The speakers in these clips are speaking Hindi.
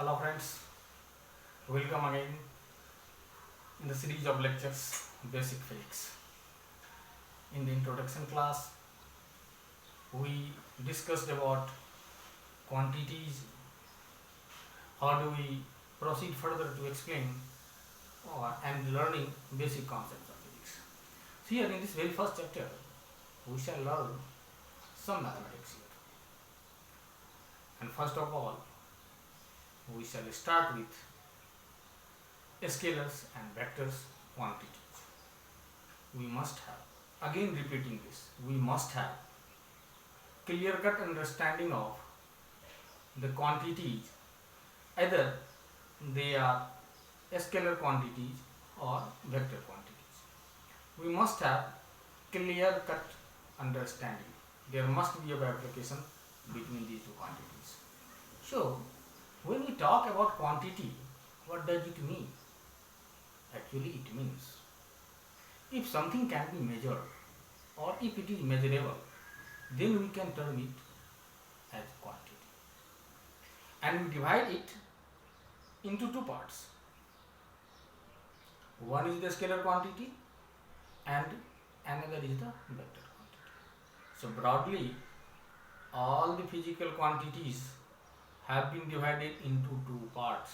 Hello friends, welcome again in the series of lectures Basic Physics. In the introduction class, we discussed about quantities, how do we proceed further to explain and learning basic concepts of physics. So here in this very first chapter, we shall learn some mathematics here. And first of all, we shall start with scalars and vectors quantities. We must have, again repeating this, we must have clear cut understanding of the quantities, either they are scalar quantities or vector quantities. We must have clear cut understanding. There must be a bifurcation between these two quantities. So, when we talk about quantity, what does it mean? Actually, it means if something can be measured or if it is measurable, then we can term it as quantity. And we divide it into two parts. One is the scalar quantity and another is the vector quantity. So broadly, all the physical quantities have been divided into two parts.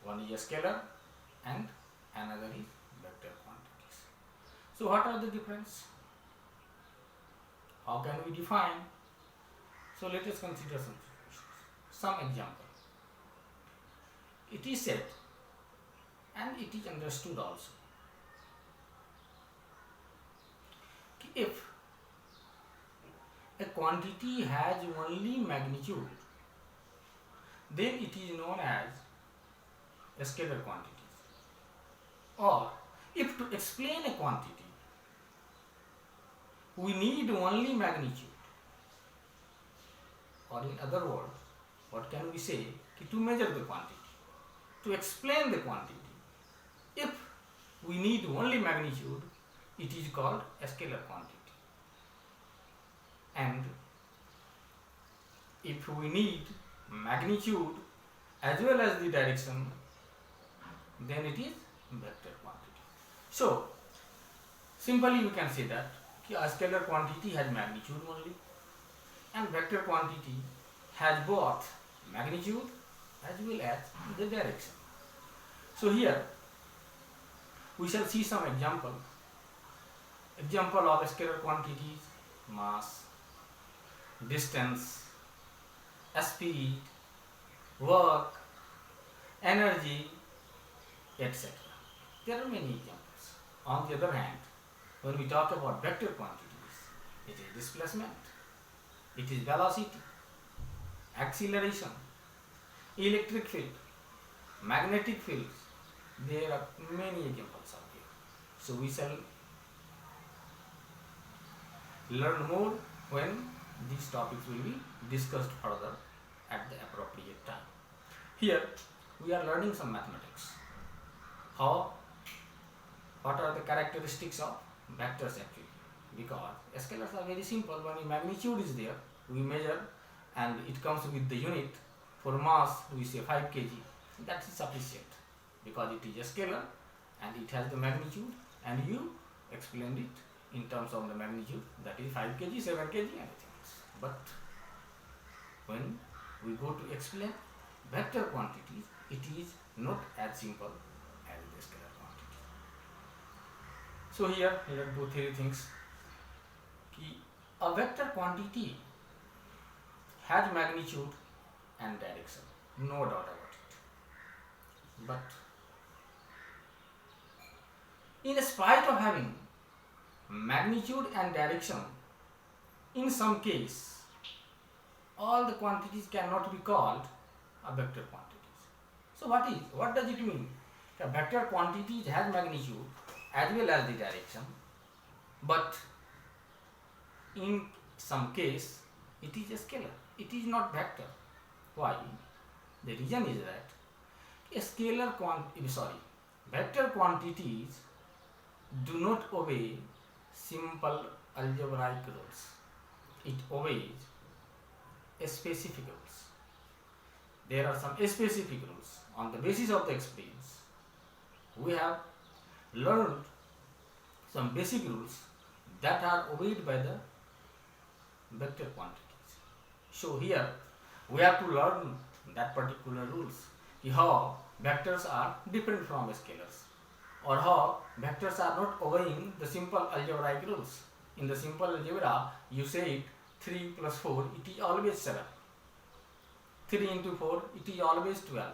One is a scalar and another is vector quantities. So what are the difference? How can we define? So let us consider some example. It is said and it is understood also, if a quantity has only magnitude, then it is known as a scalar quantities. Or if to explain a quantity we need only magnitude, or in other words, what can we say? To measure the quantity, to explain the quantity, if we need only magnitude, it is called a scalar quantity. And if we need magnitude as well as the direction, then it is vector quantity. So simply we can say that a scalar quantity has magnitude only and vector quantity has both magnitude as well as the direction. So here we shall see some example of scalar quantities: mass, distance, speed, work, energy, etc. There are many examples. On the other hand, when we talk about vector quantities, it is displacement, it is velocity, acceleration, electric field, magnetic fields. There are many examples out here. So we shall learn more when these topics will be discussed further at the appropriate time. Here we are learning some mathematics. What are the characteristics of vectors actually? Because scalars are very simple. When the magnitude is there, we measure and it comes with the unit. For mass, we say 5 kg. That is sufficient because it is a scalar and it has the magnitude, and you explained it in terms of the magnitude, that is 5 kg, 7 kg, anything else. But when we go to explain vector quantities, it is not as simple as the scalar quantity. So here let's do three things. A vector quantity has magnitude and direction, no doubt about it. But in spite of having magnitude and direction, in some case, all the quantities cannot be called a vector quantities. So what does it mean? A vector quantities has magnitude as well as the direction, but in some case it is a scalar, it is not vector. Why? The reason is that vector quantities do not obey simple algebraic rules. It obeys specific rules. there are some specific rules. On the basis of the experience, we have learned some basic rules that are obeyed by the vector quantities. So here we have to learn that particular rules, how vectors are different from scalars, or how vectors are not obeying the simple algebraic rules. In the simple algebra, you say it 3 plus 4, it is always 7. 3 into 4, it is always 12.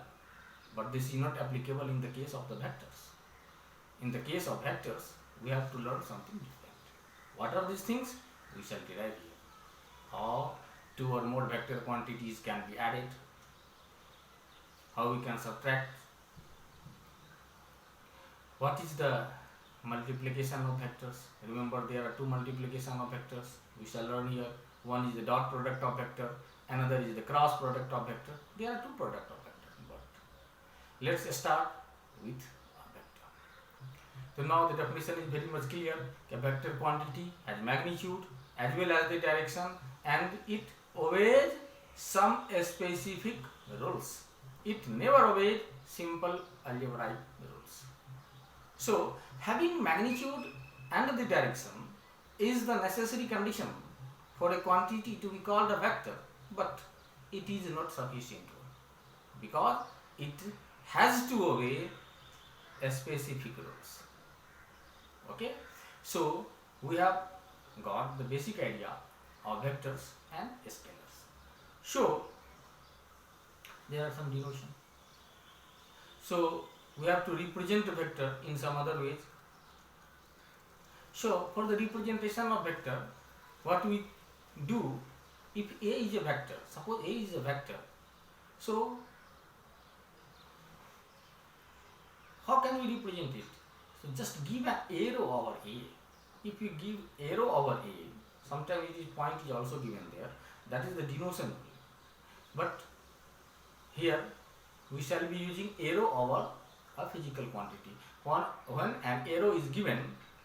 But this is not applicable in the case of the vectors. In the case of vectors, we have to learn something different. What are these things? We shall derive here. How 2 or more vector quantities can be added, how we can subtract, what is the multiplication of vectors. Remember, there are 2 multiplication of vectors. We shall learn here. One is the dot product of vector, another is the cross product of vector. There are 2 product of vector. But let's start with a vector. So now the definition is very much clear. A vector quantity has magnitude as well as the direction, and it obeys some specific rules. It never obeys simple algebraic rules. So having magnitude and the direction is the necessary condition for a quantity to be called a vector, but it is not sufficient because it has to obey a specific rules. Okay, so we have got the basic idea of vectors and scalars. So there are some denotation. So we have to represent a vector in some other ways. So for the representation of vector, what we do, if A is a vector, suppose A is a vector, so how can we represent it? So just give an arrow over A. If you give arrow over A, sometimes it is point is also given there, that is the denotation. But here we shall be using arrow over a physical quantity. When an arrow is given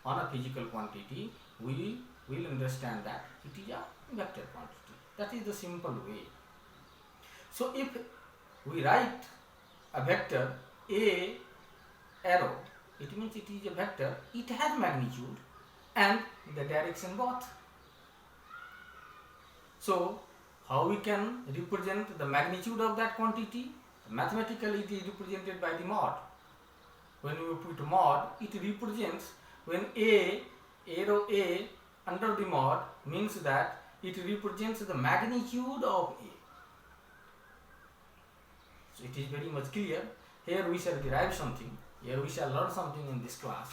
on a physical quantity, we will understand that it is a vector quantity. That is the simple way. So if we write a vector A arrow, it means it is a vector, it has magnitude and the direction both. So how we can represent the magnitude of that quantity? Mathematically it is represented by the mod. When you put mod, it represents when A, arrow A under the mod means that it represents the magnitude of A. So it is very much clear. Here we shall derive something. Here we shall learn something in this class,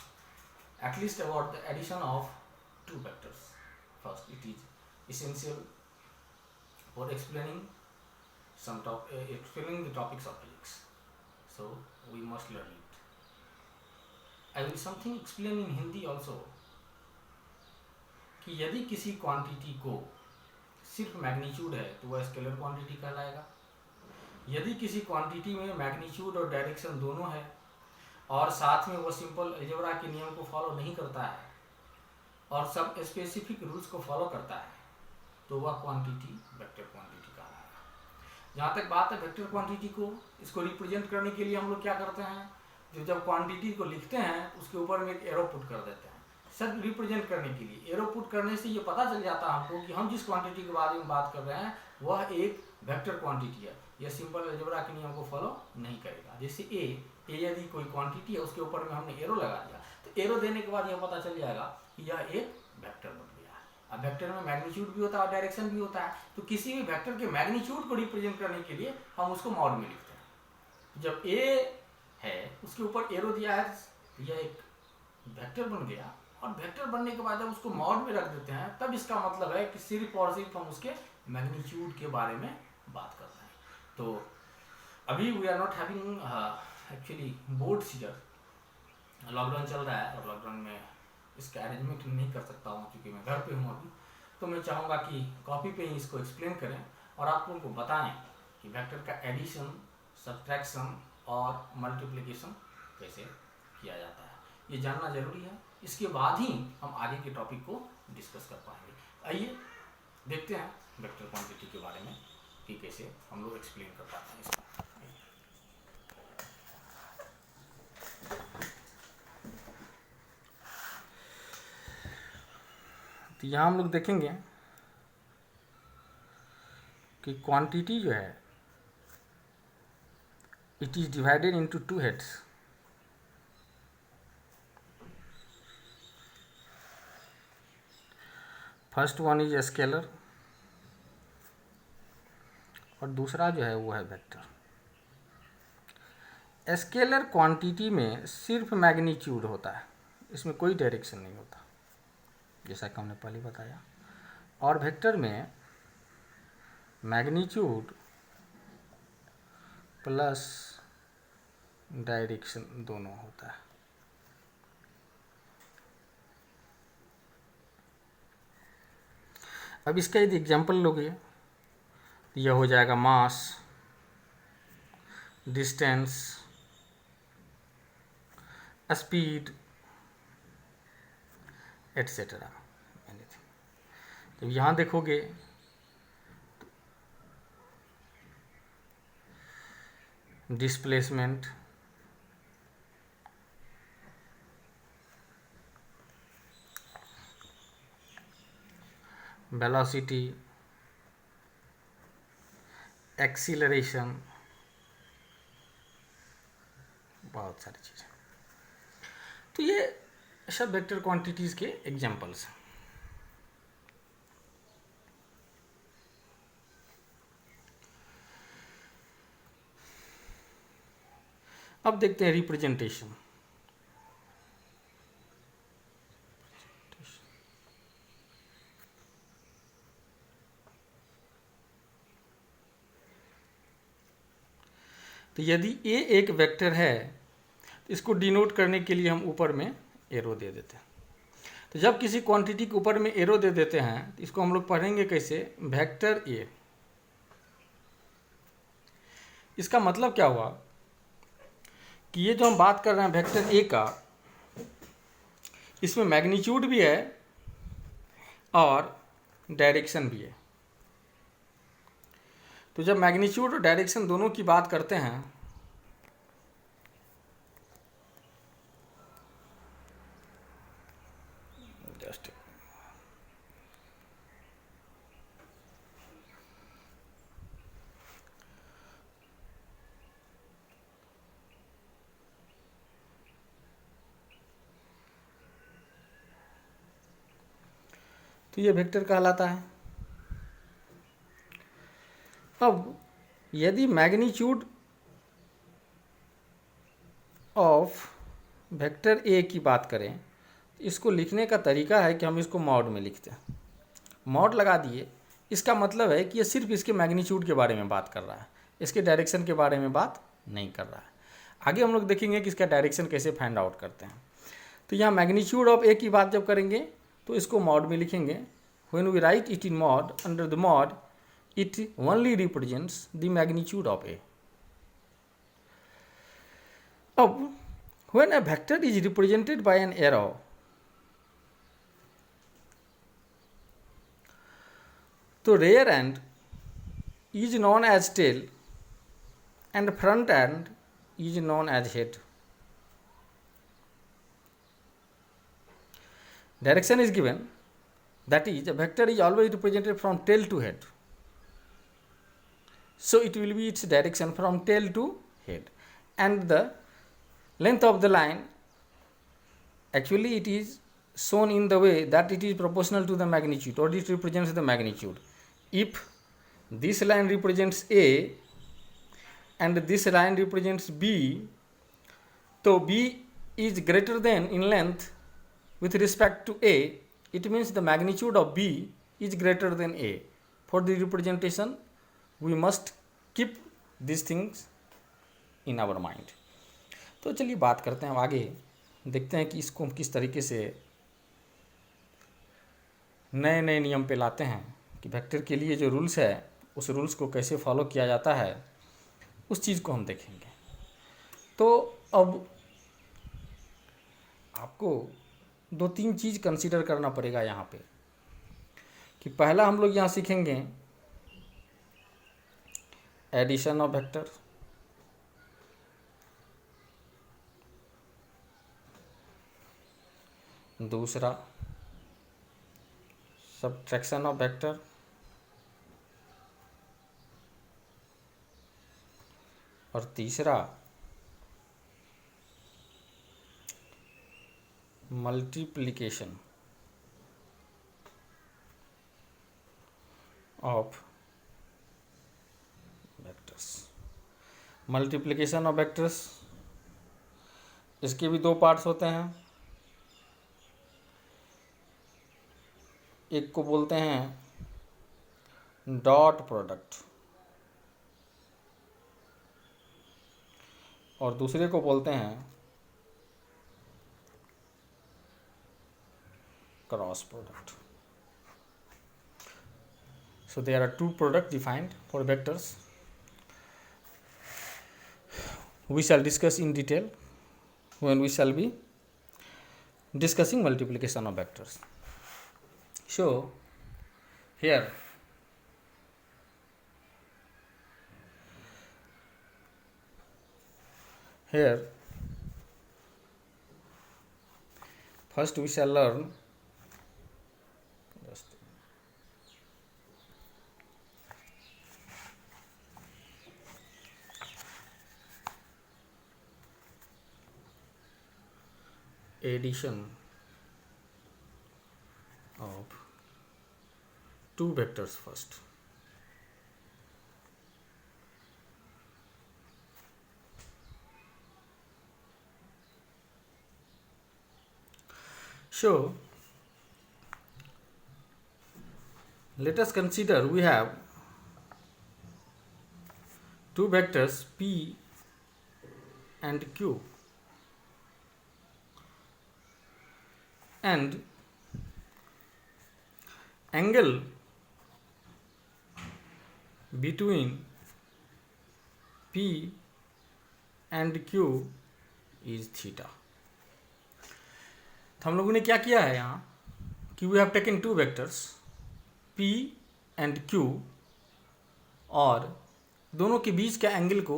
at least about the addition of 2 vectors. First, it is essential for explaining explaining the topics of physics. So we must learn it. I will something explain in Hindi also, कि यदि किसी क्वांटिटी को सिर्फ मैग्नीट्यूड है तो वह स्केलर क्वांटिटी कहलाएगा। यदि किसी क्वांटिटी में मैग्नीट्यूड और डायरेक्शन दोनों है और साथ में वो सिंपल अलजेब्रा के नियम को फॉलो नहीं करता है और सब स्पेसिफिक रूल्स को फॉलो करता है, तो वह क्वांटिटी वेक्टर क्वांटिटी कहलाएगा। जहाँ तक बात है वेक्टर क्वांटिटी को, इसको रिप्रेजेंट करने के लिए हम लोग क्या करते हैं, जो जब क्वांटिटी को लिखते हैं उसके ऊपर में एक एरो पुट कर देते हैं, सब रिप्रेजेंट करने के लिए। एरो पुट करने से ये पता चल जाता है हमको कि हम जिस क्वांटिटी के बारे में बात कर रहे हैं वह एक वेक्टर क्वांटिटी है, यह सिंपल अलजेब्रा के नियम को फॉलो नहीं करेगा। जैसे ए यदि कोई क्वांटिटी है उसके ऊपर में हमने एरो लगा दिया, तो एरो देने के बाद यह पता चल जाएगा कि यह एक वेक्टर बन गया है। अब वेक्टर में मैग्नीट्यूड भी होता है और डायरेक्शन भी होता है, तो किसी भी वेक्टर के मैग्नीट्यूड को रिप्रेजेंट करने के लिए हम उसको मॉड में लिखते हैं। जब ए है उसके ऊपर एरो दिया है तो यह एक वेक्टर बन गया, और वेक्टर बनने के बाद जब उसको मॉड में रख देते हैं तब इसका मतलब है कि सिर्फ और सिर्फ हम उसके मैग्नीट्यूड के बारे में बात कर रहे हैं। तो अभी we are not having actually board seizure, lockdown चल रहा है और लॉकडाउन में इसका अरेंजमेंट नहीं कर सकता हूँ क्योंकि मैं घर पे हूँ अभी। तो मैं चाहूँगा कि कॉपी पे ही इसको एक्सप्लेन करें और आप उनको बताएं कि वेक्टर का एडिशन, सब्ट्रैक्शन और मल्टीप्लिकेशन कैसे किया जाता है, ये जानना जरूरी है। इसके बाद ही हम आगे के टॉपिक को डिस्कस कर पाएंगे। आइए देखते हैं वेक्टर क्वांटिटी के बारे में कि कैसे हम लोग एक्सप्लेन कर पाते हैं इसको। यहाँ हम लोग देखेंगे कि क्वांटिटी जो है it is divided into two heads. First one is scalar और दूसरा जो है वो है वेक्टर. स्केलर क्वांटिटी में सिर्फ मैग्नीट्यूड होता है, इसमें कोई डायरेक्शन नहीं होता जैसा कि हमने पहले बताया. और वेक्टर में मैग्नीट्यूड प्लस डायरेक्शन दोनों होता है. अब इसका यदि एग्जाम्पल लोगे तो यह हो जाएगा मास, डिस्टेंस, स्पीड एटसेट्रा एनीथिंग. तो यहाँ देखोगे डिस्प्लेसमेंट, वेलोसिटी, एक्सीलरेशन, बहुत सारी चीज़ें. तो ये सब वेक्टर क्वांटिटीज़ के एग्जांपल्स हैं. अब देखते हैं रिप्रेजेंटेशन. तो यदि ए एक वेक्टर है तो इसको डिनोट करने के लिए हम ऊपर में एरो दे देते हैं. तो जब किसी क्वांटिटी के ऊपर में एरो दे देते हैं तो इसको हम लोग पढ़ेंगे कैसे, वेक्टर ए. इसका मतलब क्या हुआ कि ये जो हम बात कर रहे हैं वेक्टर ए का, इसमें मैग्नीट्यूड भी है और डायरेक्शन भी है. तो जब मैग्नीट्यूड और डायरेक्शन दोनों की बात करते हैं जस्ट तो ये वेक्टर कहलाता है. अब यदि मैग्नीट्यूड ऑफ वेक्टर ए की बात करें, इसको लिखने का तरीका है कि हम इसको मॉड में लिखते हैं. मॉड लगा दिए, इसका मतलब है कि ये सिर्फ इसके मैग्नीट्यूड के बारे में बात कर रहा है, इसके डायरेक्शन के बारे में बात नहीं कर रहा है. आगे हम लोग देखेंगे कि इसका डायरेक्शन कैसे फाइंड आउट करते हैं. तो यहाँ मैग्नीट्यूड ऑफ ए की बात जब करेंगे तो इसको मॉड में लिखेंगे. When we write it in mod, under the mod it only represents the magnitude of A. Now, when a vector is represented by an arrow, the rear end is known as tail and front end is known as head. Direction is given, that is, a vector is always represented from tail to head. So it will be its direction from tail to head, and the length of the line, actually it is shown in the way that it is proportional to the magnitude, or it represents the magnitude. If this line represents A and this line represents B, so B is greater than in length with respect to A, it means the magnitude of B is greater than A. For the representation we must keep these things in our mind. तो चलिए बात करते हैं, अब आगे देखते हैं कि इसको हम किस तरीके से नए नए नियम पे लाते हैं, कि वेक्टर के लिए जो रूल्स है उस रूल्स को कैसे फॉलो किया जाता है, उस चीज़ को हम देखेंगे. तो अब आपको दो तीन चीज़ कंसीडर करना पड़ेगा यहाँ पे, कि पहला हम लोग यहाँ सीखेंगे एडिशन ऑफ वेक्टर, दूसरा subtraction of vector, और तीसरा multiplication of vectors. Multiplication of vectors, इसके भी दो पार्ट्स होते हैं। एक को बोलते हैं डॉट प्रोडक्ट और दूसरे को बोलते हैं cross product. So there are two products defined for vectors. We shall discuss in detail when we shall be discussing multiplication of vectors. So here first we shall learn addition of two vectors first. So let us consider we have two vectors P and Q, and angle between P and Q is theta. तो हम लोगों ने क्या किया है यहाँ कि we have taken two vectors P and Q और दोनों के बीच के एंगल को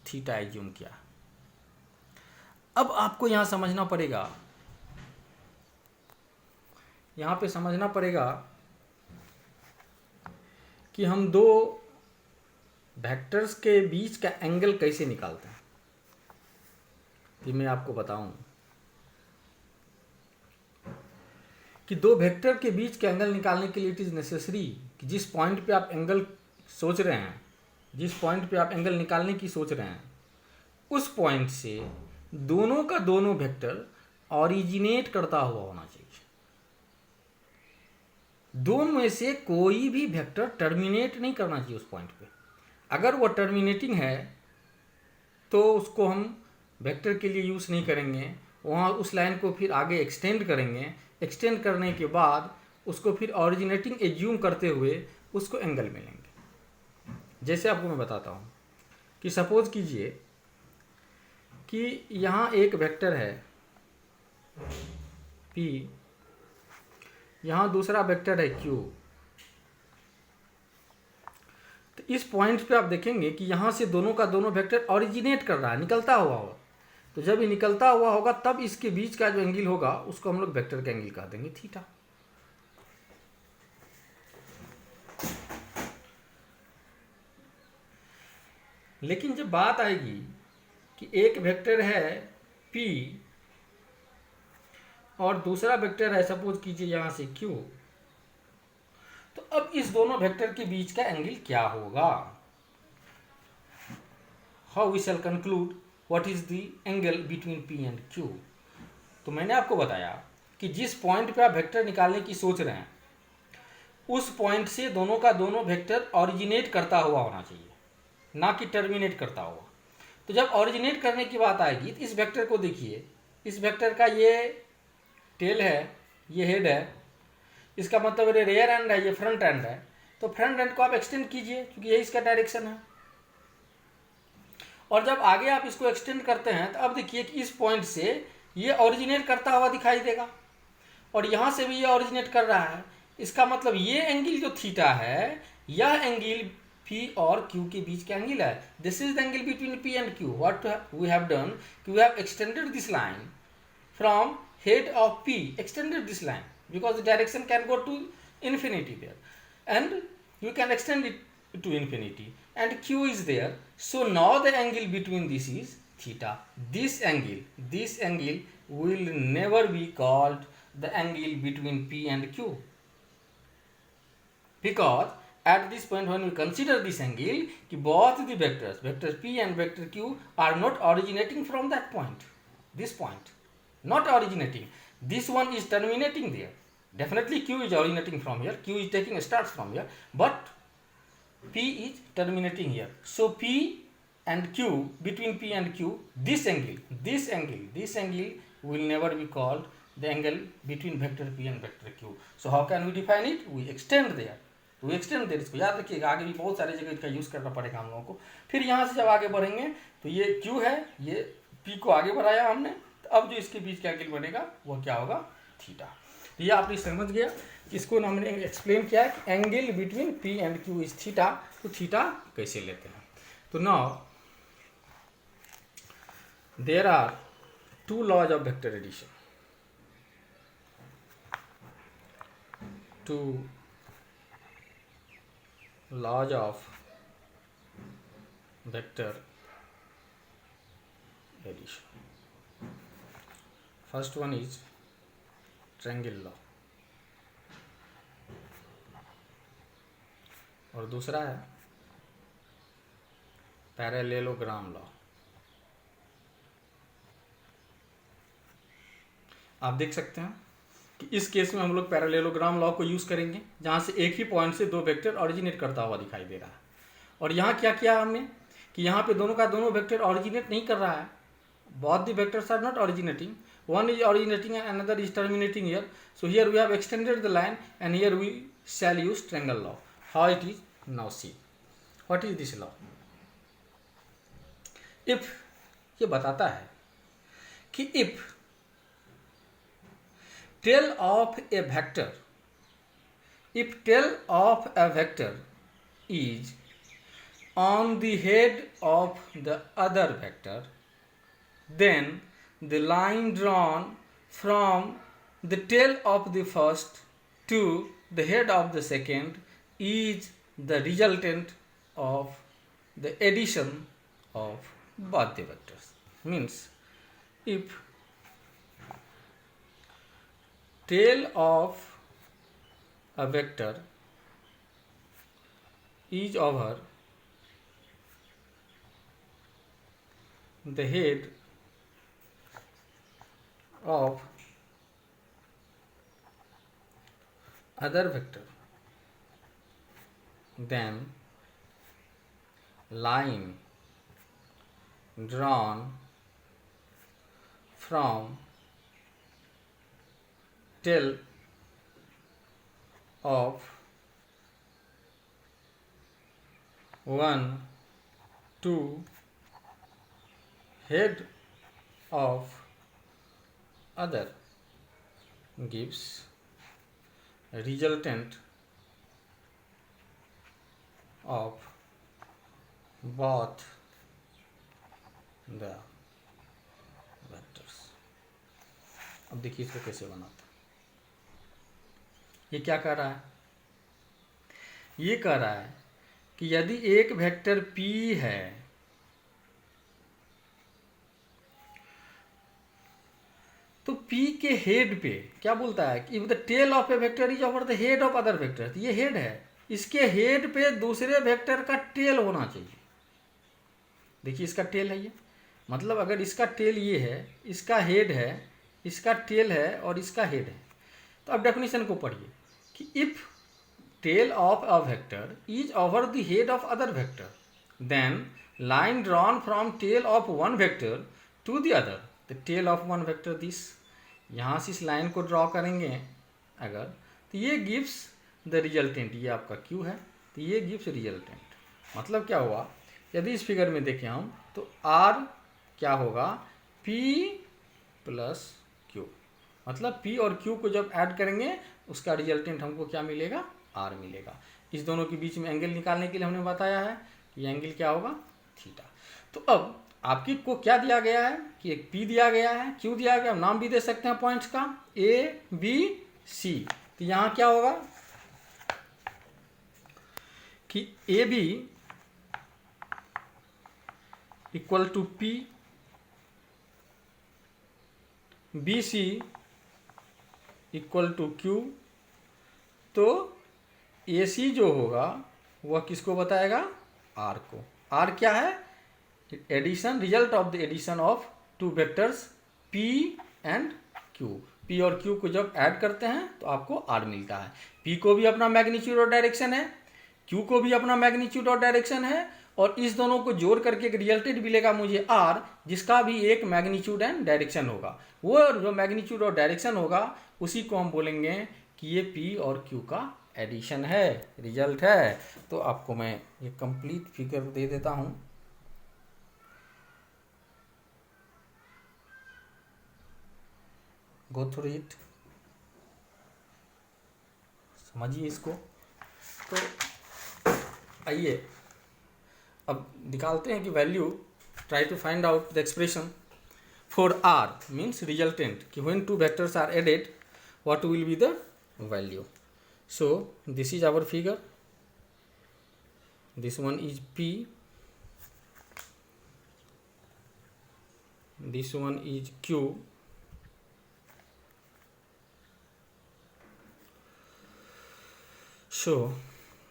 थीटा एज्यूम किया। अब आपको यहाँ समझना पड़ेगा, यहाँ पे समझना पड़ेगा कि हम दो वेक्टर्स के बीच का एंगल कैसे निकालते हैं। ये मैं आपको बताऊं कि दो वेक्टर के बीच का एंगल निकालने के लिए इट इज़ नेसेसरी कि जिस पॉइंट पे आप एंगल सोच रहे हैं, जिस पॉइंट पे आप एंगल निकालने की सोच रहे हैं, उस पॉइंट से दोनों का दोनों वेक्टर ऑरिजिनेट करता हुआ होना चाहिए। दोनों में से कोई भी वेक्टर टर्मिनेट नहीं करना चाहिए उस पॉइंट पे। अगर वो टर्मिनेटिंग है तो उसको हम वेक्टर के लिए यूज़ नहीं करेंगे, वहाँ उस लाइन को फिर आगे एक्सटेंड करेंगे। एक्सटेंड करने के बाद उसको फिर ऑरिजिनेटिंग एज्यूम करते हुए उसको एंगल मिलेंगे। जैसे आपको मैं बताता हूँ कि सपोज कीजिए कि यहाँ एक वेक्टर है P, यहाँ दूसरा वेक्टर है Q। तो इस पॉइंट पे आप देखेंगे कि यहाँ से दोनों का दोनों वेक्टर ऑरिजिनेट कर रहा है, निकलता हुआ होगा। तो जब ये निकलता हुआ होगा तब इसके बीच का जो एंगल होगा उसको हम लोग वेक्टर का एंगल कह देंगे थीटा। लेकिन जब बात आएगी कि एक वेक्टर है P और दूसरा वेक्टर है सपोज कीजिए यहाँ से Q, तो अब इस दोनों वेक्टर के बीच का एंगल क्या होगा। How we shall conclude what is the angle between P and Q। तो मैंने आपको बताया कि जिस पॉइंट पे आप वेक्टर निकालने की सोच रहे हैं उस पॉइंट से दोनों का दोनों वेक्टर ऑरिजिनेट करता हुआ होना चाहिए, ना कि टर्मिनेट करता हुआ। तो जब ऑरिजिनेट करने की बात आएगी तो इस वेक्टर को देखिए, इस वेक्टर का ये टेल है, ये हेड है, इसका मतलब ये रेयर एंड है, ये फ्रंट एंड है। तो फ्रंट एंड को आप एक्सटेंड कीजिए क्योंकि यही इसका डायरेक्शन है। और जब आगे आप इसको एक्सटेंड करते हैं तो अब देखिए कि इस पॉइंट से ये ओरिजिनेट करता हुआ दिखाई देगा और यहाँ से भी ये ओरिजिनेट कर रहा है। इसका मतलब ये एंगल जो थीटा है, यह एंगल P और Q के बीच का एंगल है। This is the angle between P and Q। What we have done, we have extended this line from head of P, extended this line because the direction can go to infinity there, and you can extend it to infinity, and q is there. So now the angle between this is theta. This angle will never be called the angle between p and q, because at this point when we consider this angle, both the vectors, vector p and vector q, are not originating from that point, this point, not originating. This one is terminating there. Definitely q is originating from here, q is taking starts from here, but p is terminating here. So p and q, between p and q, this angle will never be called the angle between vector p and vector q. So how can we define it? We extend there, इसको याद रखिएगा, आगे भी बहुत सारे जगह इसका यूज़ करना पड़ेगा हम लोगों को। फिर यहाँ से जब आगे बढ़ेंगे तो ये q है, ये p को आगे बढ़ाया हमने, तो अब जो इसके बीच का एंगल बनेगा वो क्या होगा? थीटा। तो ये आपने समझ गया, इसको हमने एक्सप्लेन किया कि angle between p and q is theta. तो थीटा कैसे लेते हैं? तो now there are two laws of vector addition, two laws of vector addition. First one is triangle law, और दूसरा है पैरेललोग्राम लॉ। आप देख सकते हैं कि इस केस में हम लोग पैरेललोग्राम लॉ को यूज़ करेंगे, जहाँ से एक ही पॉइंट से दो वेक्टर ऑरिजिनेट करता हुआ दिखाई दे रहा है। और यहाँ क्या किया हमने कि यहाँ पे दोनों का दोनों वेक्टर ऑरिजिनेट नहीं कर रहा है, both the vectors are not originating, one is originating and another is terminating here. So here we have extended the line and here we shall use triangle law. How it is? Now see, what is this law? If ये बताता है कि if tail of a vector, if tail of a vector is on the head of the other vector, then the line drawn from the tail of the first to the head of the second is the resultant of the addition of both the vectors. Means if tail of a vector is over the head of other vector, then line drawn from tail of one to head of other gives a resultant of both the vectors. अब देखिए इसको कैसे बनाते हैं। ये क्या कह रहा है? ये कह रहा है कि यदि एक वेक्टर P है तो P के हेड पे क्या बोलता है कि if the tail of a vector is over the head of other vector, तो ये हेड है, इसके हेड पे दूसरे वेक्टर का टेल होना चाहिए। देखिए इसका टेल है ये, मतलब अगर इसका टेल ये है, इसका हेड है, इसका टेल है और इसका हेड है। तो अब डेफिनेशन को पढ़िए कि if tail of a vector is over the head of other vector, then line drawn from tail of one vector to the other, the tail of one vector this, यहाँ से इस लाइन को ड्रॉ करेंगे अगर, तो ये गिव्स द रिजल्टेंट, ये आपका Q है, तो ये गिव्स रिजल्टेंट। मतलब क्या हुआ, यदि इस फिगर में देखें हम तो R क्या होगा, P प्लस Q, मतलब P और Q को जब ऐड करेंगे उसका रिजल्टेंट हमको क्या मिलेगा, R मिलेगा। इस दोनों के बीच में एंगल निकालने के लिए हमने बताया है कि एंगल क्या होगा, थीटा। तो अब आपकी को क्या दिया गया है कि एक P दिया गया है, Q दिया गया, नाम भी दे सकते हैं पॉइंट्स का A B C। तो यहाँ क्या होगा, कि A B equal to P, B C equal to Q, तो ए सी जो होगा वह किसको बताएगा, आर को। आर क्या है, addition, result of the addition of two vectors P and Q. P और क्यू को जब ऐड करते हैं तो आपको आर मिलता है। पी को भी अपना मैग्नीट्यूड और डायरेक्शन है, क्यू को भी अपना मैग्नीट्यूड और डायरेक्शन है, और इस दोनों को जोड़ करके एक रिजल्टेड मिलेगा मुझे आर, जिसका भी एक मैग्नीट्यूड एंड डायरेक्शन होगा। वो जो मैग्नीट्यूड और डायरेक्शन होगा उसी को हम बोलेंगे कि ये पी और क्यू का एडिशन है, रिजल्ट है। तो आपको मैं ये कंप्लीट फिगर दे देता हूँ। गो थ्रू इट, समझिए इसको। तो आइए अब निकालते हैं कि value, try to find out the expression for R means resultant, कि when two vectors are added what will be the value. So this is our figure, this one is P, this one is Q, so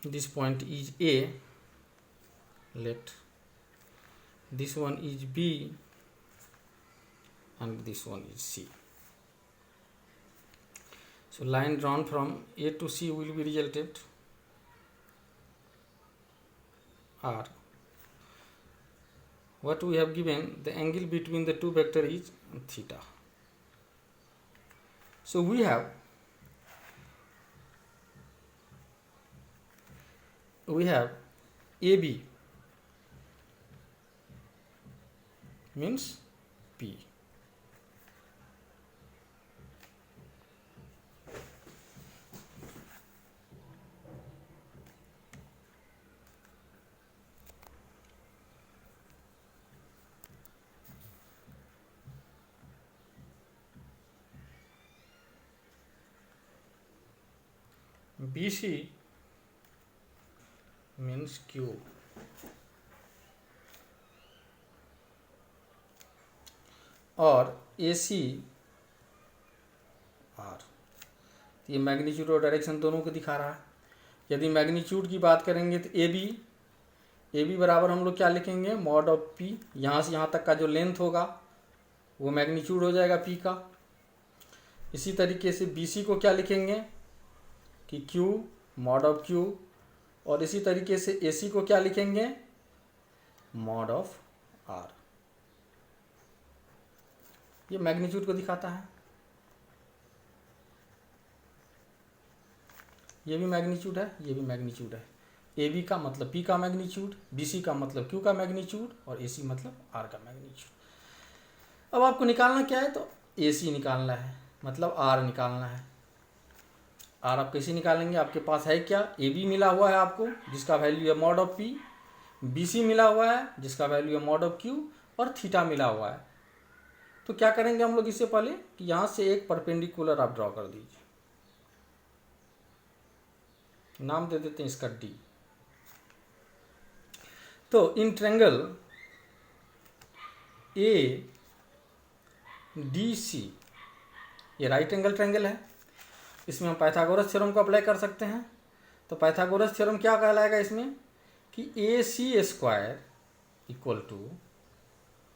this point is A, let this one is B and this one is C. So line drawn from A to C will be resulted R. What we have given, the angle between the two vector is theta. So we have AB means P. BC means Q, और AC R। ये मैग्नीट्यूड और डायरेक्शन दोनों को दिखा रहा है। यदि मैग्नीट्यूड की बात करेंगे तो AB बराबर हम लोग क्या लिखेंगे, मॉड ऑफ P, यहाँ से यहाँ तक का जो लेंथ होगा वो मैग्नीट्यूड हो जाएगा P का। इसी तरीके से BC को क्या लिखेंगे कि Q, मॉड ऑफ Q, और इसी तरीके से AC को क्या लिखेंगे, मॉड ऑफ R। ये मैग्नीट्यूड को दिखाता है, ये भी मैग्नीट्यूड है, ये भी मैग्नीट्यूड है। AB का मतलब P का मैग्नीट्यूड, BC का मतलब Q का मैग्नीट्यूड, और AC मतलब R का मैग्नीट्यूड। अब आपको निकालना क्या है, तो AC निकालना है, मतलब R निकालना है। आर आप कैसे निकालेंगे, आपके पास है क्या, ए बी मिला हुआ है आपको जिसका वैल्यू है mod of P, B C मिला हुआ है जिसका वैल्यू है मॉड ऑफ क्यू, और थीटा मिला हुआ है। तो क्या करेंगे हम लोग, इससे पहले कि यहाँ से एक परपेंडिकुलर आप ड्रॉ कर दीजिए, नाम दे देते हैं इसका डी। तो in triangle A D C, ये राइट एंगल ट्रायंगल है, इसमें हम पाइथागोरस थ्योरम को अप्लाई कर सकते हैं। तो पाइथागोरस थ्योरम क्या कहलाएगा इसमें, कि AC² इक्वल टू